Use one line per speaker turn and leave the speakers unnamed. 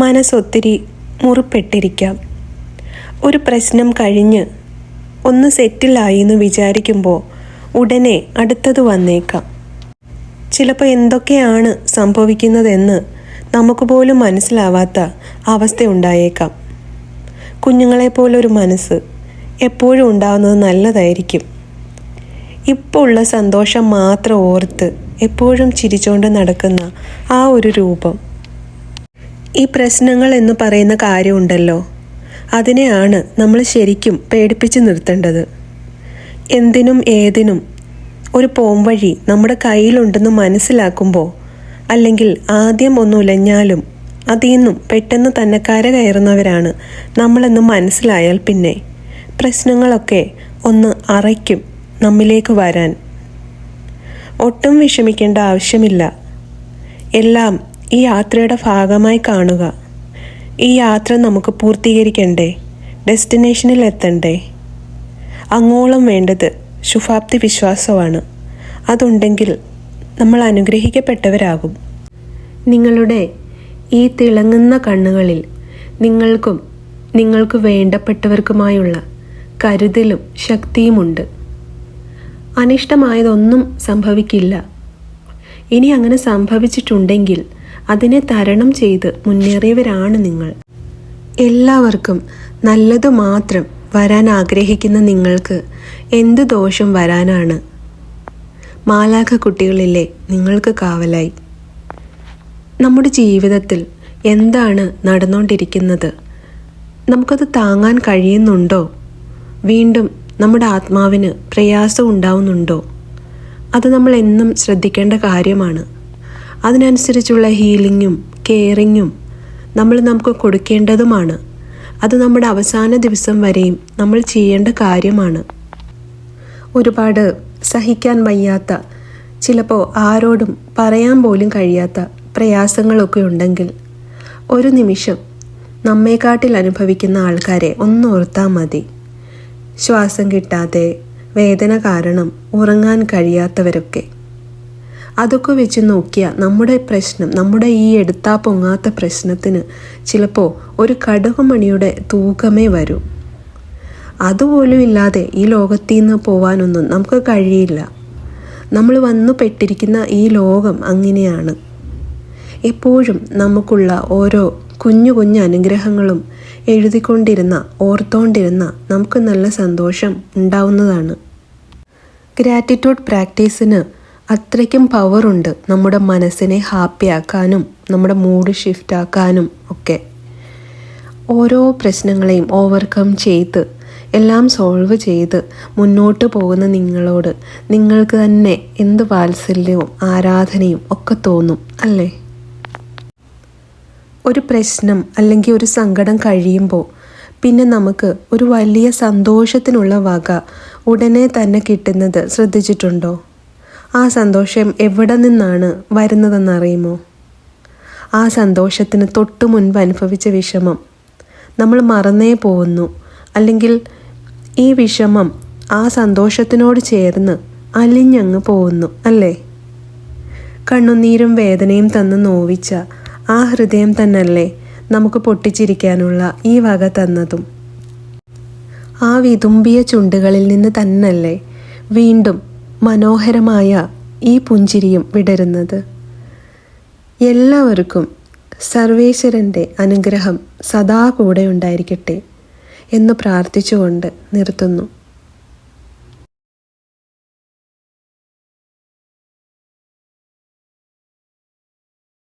മനസ്സൊത്തിരി മുറിപ്പെട്ടിരിക്കാം. ഒരു പ്രശ്നം കഴിഞ്ഞ് ഒന്ന് സെറ്റിലായി എന്ന് വിചാരിക്കുമ്പോൾ ഉടനെ അടുത്തത് വന്നേക്കാം. ചിലപ്പോൾ എന്തൊക്കെയാണ് സംഭവിക്കുന്നതെന്ന് നമുക്ക് പോലും മനസ്സിലാവാത്ത അവസ്ഥയുണ്ടായേക്കാം. കുഞ്ഞുങ്ങളെപ്പോലൊരു മനസ്സ് എപ്പോഴും ഉണ്ടാവുന്നത് നല്ലതായിരിക്കും. ഇപ്പോൾ ഉള്ള സന്തോഷം മാത്രം ഓർത്ത് എപ്പോഴും ചിരിച്ചുകൊണ്ട് നടക്കുന്ന ആ ഒരു രൂപം. ഈ പ്രശ്നങ്ങൾ എന്ന് പറയുന്ന കാര്യമുണ്ടല്ലോ, അതിനെയാണ് നമ്മൾ ശരിക്കും പേടിപ്പിച്ച് നിർത്തേണ്ടത്. എന്തിനും ഏതിനും ഒരു പോംവഴി നമ്മുടെ കയ്യിലുണ്ടെന്ന് മനസ്സിലാക്കുമ്പോൾ, അല്ലെങ്കിൽ ആദ്യം ഒന്ന് ഉലഞ്ഞാലും അതിൽ നിന്നും പെട്ടെന്ന് തന്നെ കരകയറുന്നവരാണ് നമ്മളെന്ന് മനസ്സിലായാൽ പിന്നെ പ്രശ്നങ്ങളൊക്കെ ഒന്ന് അറയ്ക്കും നമ്മിലേക്ക് വരാൻ. ഒട്ടും വിഷമിക്കേണ്ട ആവശ്യമില്ല. എല്ലാം ഈ യാത്രയുടെ ഭാഗമായി കാണുക. ഈ യാത്ര നമുക്ക് പൂർത്തീകരിക്കണ്ടേ, ഡെസ്റ്റിനേഷനിൽ എത്തണ്ടേ. അങ്ങോളം വേണ്ടത് ശുഭാപ്തി വിശ്വാസമാണ്. അതുണ്ടെങ്കിൽ നമ്മൾ അനുഗ്രഹിക്കപ്പെട്ടവരാകും. നിങ്ങളുടെ ഈ തിളങ്ങുന്ന കണ്ണുകളിൽ നിങ്ങൾക്കും നിങ്ങൾക്ക് വേണ്ടപ്പെട്ടവർക്കുമായുള്ള കരുതലും ശക്തിയുമുണ്ട്. അനിഷ്ടമായതൊന്നും സംഭവിക്കില്ല. ഇനി അങ്ങനെ സംഭവിച്ചിട്ടുണ്ടെങ്കിൽ അതിനെ തരണം ചെയ്ത് മുന്നേറിയവരാണ് നിങ്ങൾ. എല്ലാവർക്കും നല്ലത് മാത്രം വരാൻ ആഗ്രഹിക്കുന്ന നിങ്ങൾക്ക് എന്ത് ദോഷം വരാനാണ്? മാലാഖ കുട്ടികളിലെ നിങ്ങൾക്ക് കാവലായി. നമ്മുടെ ജീവിതത്തിൽ എന്താണ് നടന്നുകൊണ്ടിരിക്കുന്നത്? നമുക്കത് താങ്ങാൻ കഴിയുന്നുണ്ടോ? വീണ്ടും നമ്മുടെ ആത്മാവിന് പ്രയാസം ഉണ്ടാവുന്നുണ്ടോ? അത് നമ്മൾ എന്നും ശ്രദ്ധിക്കേണ്ട കാര്യമാണ്. അതിനനുസരിച്ചുള്ള ഹീലിങ്ങും കെയറിങ്ങും നമുക്ക് കൊടുക്കേണ്ടതുമാണ്. അത് നമ്മുടെ അവസാന ദിവസം വരെയും നമ്മൾ ചെയ്യേണ്ട കാര്യമാണ്. ഒരുപാട് സഹിക്കാൻ വയ്യാത്ത, ചിലപ്പോൾ ആരോടും പറയാൻ പോലും കഴിയാത്ത പ്രയാസങ്ങളൊക്കെ ഉണ്ടെങ്കിൽ ഒരു നിമിഷം നമ്മെക്കാട്ടിൽ അനുഭവിക്കുന്ന ആൾക്കാരെ ഒന്ന് ഓർത്താൽ മതി. ശ്വാസം കിട്ടാതെ വേദന കാരണം ഉറങ്ങാൻ കഴിയാത്തവരൊക്കെ. അതൊക്കെ വെച്ച് നോക്കിയാൽ നമ്മുടെ പ്രശ്നം, നമ്മുടെ ഈ എടുത്താൽ പൊങ്ങാത്ത പ്രശ്നത്തിന് ചിലപ്പോൾ ഒരു കടുകുമണിയുടെ തൂക്കമേ വരൂ. അതുപോലും ഇല്ലാതെ ഈ ലോകത്തിൽ നിന്ന് പോവാനൊന്നും നമുക്ക് കഴിയില്ല. നമ്മൾ വന്നു പെട്ടിരിക്കുന്ന ഈ ലോകം അങ്ങനെയാണ്. എപ്പോഴും നമുക്കുള്ള ഓരോ കുഞ്ഞു കുഞ്ഞു അനുഗ്രഹങ്ങളും എഴുതിക്കൊണ്ടിരുന്ന, ഓർത്തോണ്ടിരുന്ന നമുക്ക് നല്ല സന്തോഷം ഉണ്ടാവുന്നതാണ്. ഗ്രാറ്റിറ്റ്യൂഡ് പ്രാക്ടീസിന് അത്രയ്ക്കും പവറുണ്ട് നമ്മുടെ മനസ്സിനെ ഹാപ്പിയാക്കാനും നമ്മുടെ മൂഡ് ഷിഫ്റ്റ് ആക്കാനും ഒക്കെ. ഓരോ പ്രശ്നങ്ങളെയും ഓവർകം ചെയ്ത് എല്ലാം സോൾവ് ചെയ്ത് മുന്നോട്ട് പോകുന്ന നിങ്ങളോട് നിങ്ങൾക്ക് തന്നെ എന്ത് വാത്സല്യവും ആരാധനയും ഒക്കെ തോന്നും അല്ലേ? ഒരു പ്രശ്നം അല്ലെങ്കിൽ ഒരു സങ്കടം കഴിയുമ്പോൾ പിന്നെ നമുക്ക് ഒരു വലിയ സന്തോഷത്തിനുള്ള വക ഉടനെ തന്നെ കിട്ടുന്നത് ശ്രദ്ധിച്ചിട്ടുണ്ടോ? ആ സന്തോഷം എവിടെ നിന്നാണ് വരുന്നതെന്നറിയുമോ? ആ സന്തോഷത്തിന് തൊട്ട് മുൻപ് അനുഭവിച്ച വിഷമം നമ്മൾ മറന്നേ പോകുന്നു. അല്ലെങ്കിൽ ഈ വിഷമം ആ സന്തോഷത്തിനോട് ചേർന്ന് അലിഞ്ഞങ്ങ് പോകുന്നു അല്ലേ? കണ്ണുനീരും വേദനയും തന്ന് നോവിച്ച ആ ഹൃദയം തന്നല്ലേ നമുക്ക് പൊട്ടിച്ചിരിക്കാനുള്ള ഈ വക തന്നതും? ആ വിതുമ്പിയ ചുണ്ടുകളിൽ നിന്ന് തന്നല്ലേ വീണ്ടും മനോഹരമായ ഈ പുഞ്ചിരിയും വിടരുന്നത്? എല്ലാവർക്കും സർവേശ്വരൻ്റെ അനുഗ്രഹം സദാ കൂടെ ഉണ്ടായിരിക്കട്ടെ എന്ന് പ്രാർത്ഥിച്ചുകൊണ്ട് നിർത്തുന്നു.